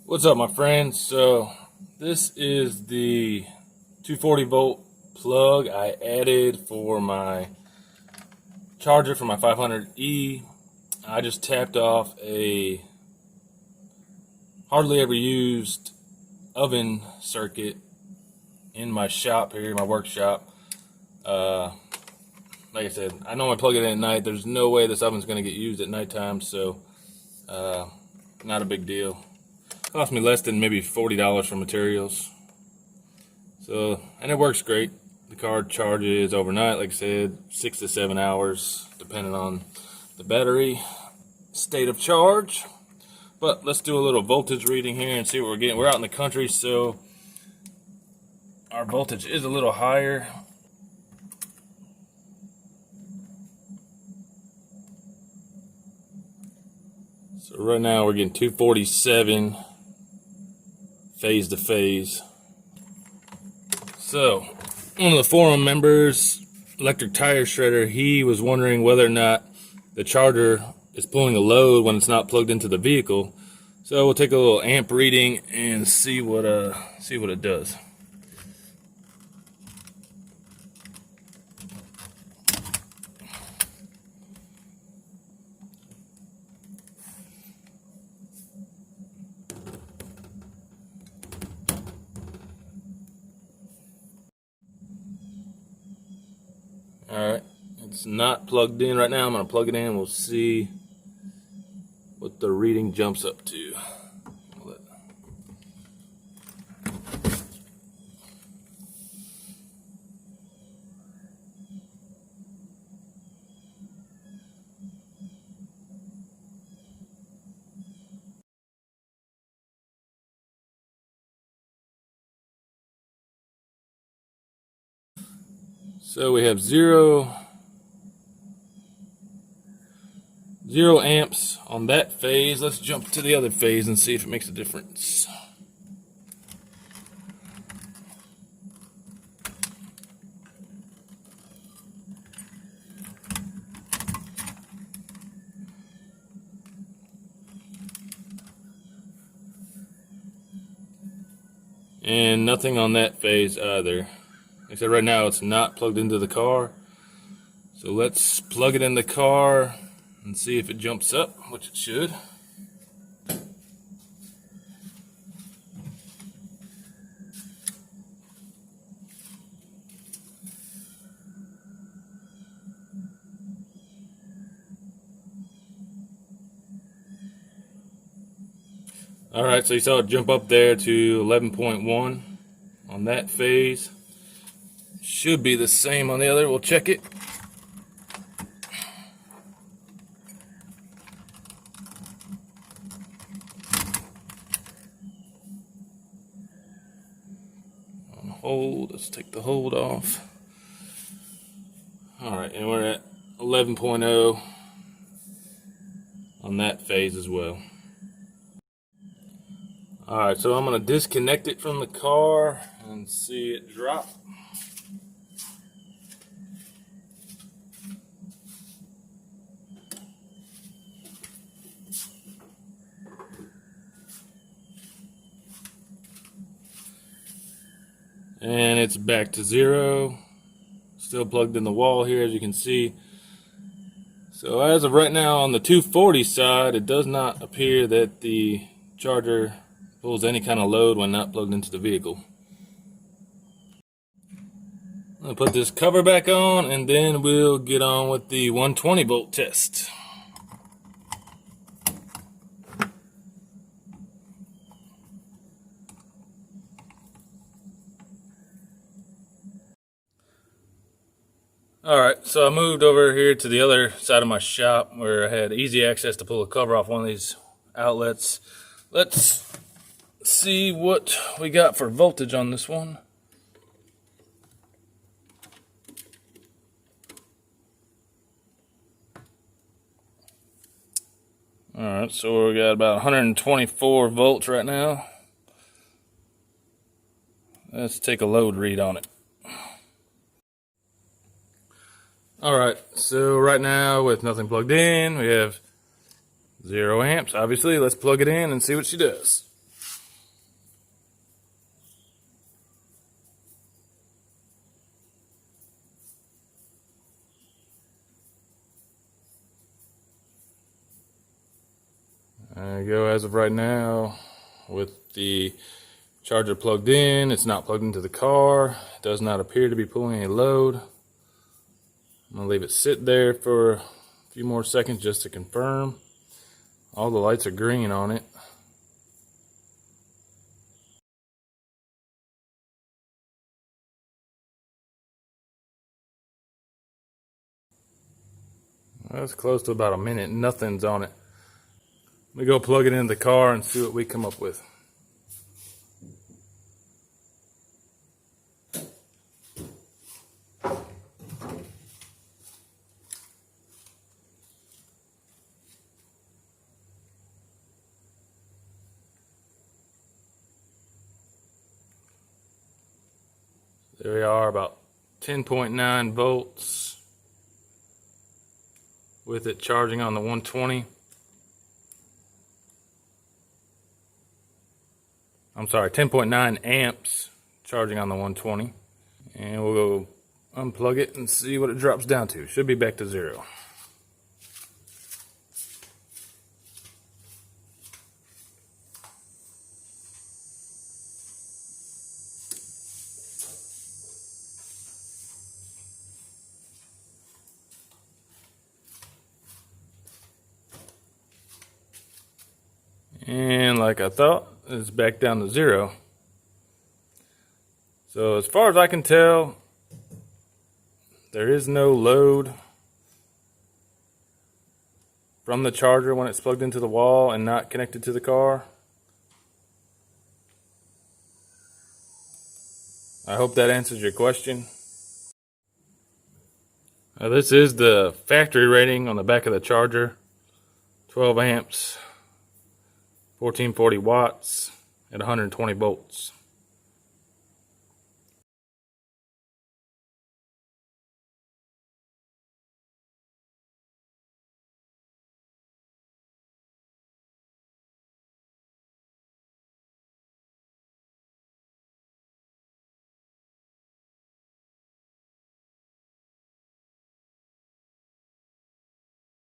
What's up, my friends? So this is the 240 volt plug I added for my charger for my 500E. I just tapped off a hardly ever used oven circuit in my shop here, my workshop. Like I said, I normally plug it in at night. There's no way this oven's going to get used at nighttime, so not a big deal. Cost me less than maybe $40 for materials. So, and it works great. The car charges overnight, like I said, 6 to 7 hours, depending on the battery state of charge. But let's do a little voltage reading here and see what we're getting. We're out in the country, so our voltage is a little higher. So right now we're getting 247 phase to phase. So one of the forum members, electric tire shredder, he was wondering whether or not the charger is pulling a load when it's not plugged into the vehicle. So we'll take a little amp reading and see what it does. Alright, it's not plugged in right now. I'm going to plug it in. We'll see what the reading jumps up to. So we have zero amps on that phase. Let's jump to the other phase and see if it makes a difference. And nothing on that phase either. Like I said, right now it's not plugged into the car. So let's plug it in the car and see if it jumps up, which it should. Alright, so you saw it jump up there to 11.1 on that phase. Should be the same on the other. We'll check it. On hold. Let's take the hold off. Alright, and we're at 11.0 on that phase as well. Alright, so I'm going to disconnect it from the car and see it drop. And it's back to zero. Still plugged in the wall here, as you can see. So as of right now, on the 240 side, it does not appear that the charger pulls any kind of load when not plugged into the vehicle. I'll put this cover back on, and then we'll get on with the 120 volt test. Alright, so I moved over here to the other side of my shop where I had easy access to pull a cover off one of these outlets. Let's see what we got for voltage on this one. Alright, so we got about 124 volts right now. Let's take a load read on it. Alright, so right now with nothing plugged in, we have 0 amps. Obviously, let's plug it in and see what she does. There you go. As of right now, with the charger plugged in, it's not plugged into the car. It does not appear to be pulling any load. I'm going to leave it sit there for a few more seconds just to confirm. All the lights are green on it. That's close to about a minute. Nothing's on it. Let me go plug it in the car and see what we come up with. There we are, about 10.9 volts with it charging on the 120. I'm sorry, 10.9 amps charging on the 120. And we'll go unplug it and see what it drops down to. Should be back to 0. And like I thought, it's back down to 0. So as far as I can tell, there is no load from the charger when it's plugged into the wall and not connected to the car. I hope that answers your question. This is the factory rating on the back of the charger. 12 amps, 1440 watts at 120 volts.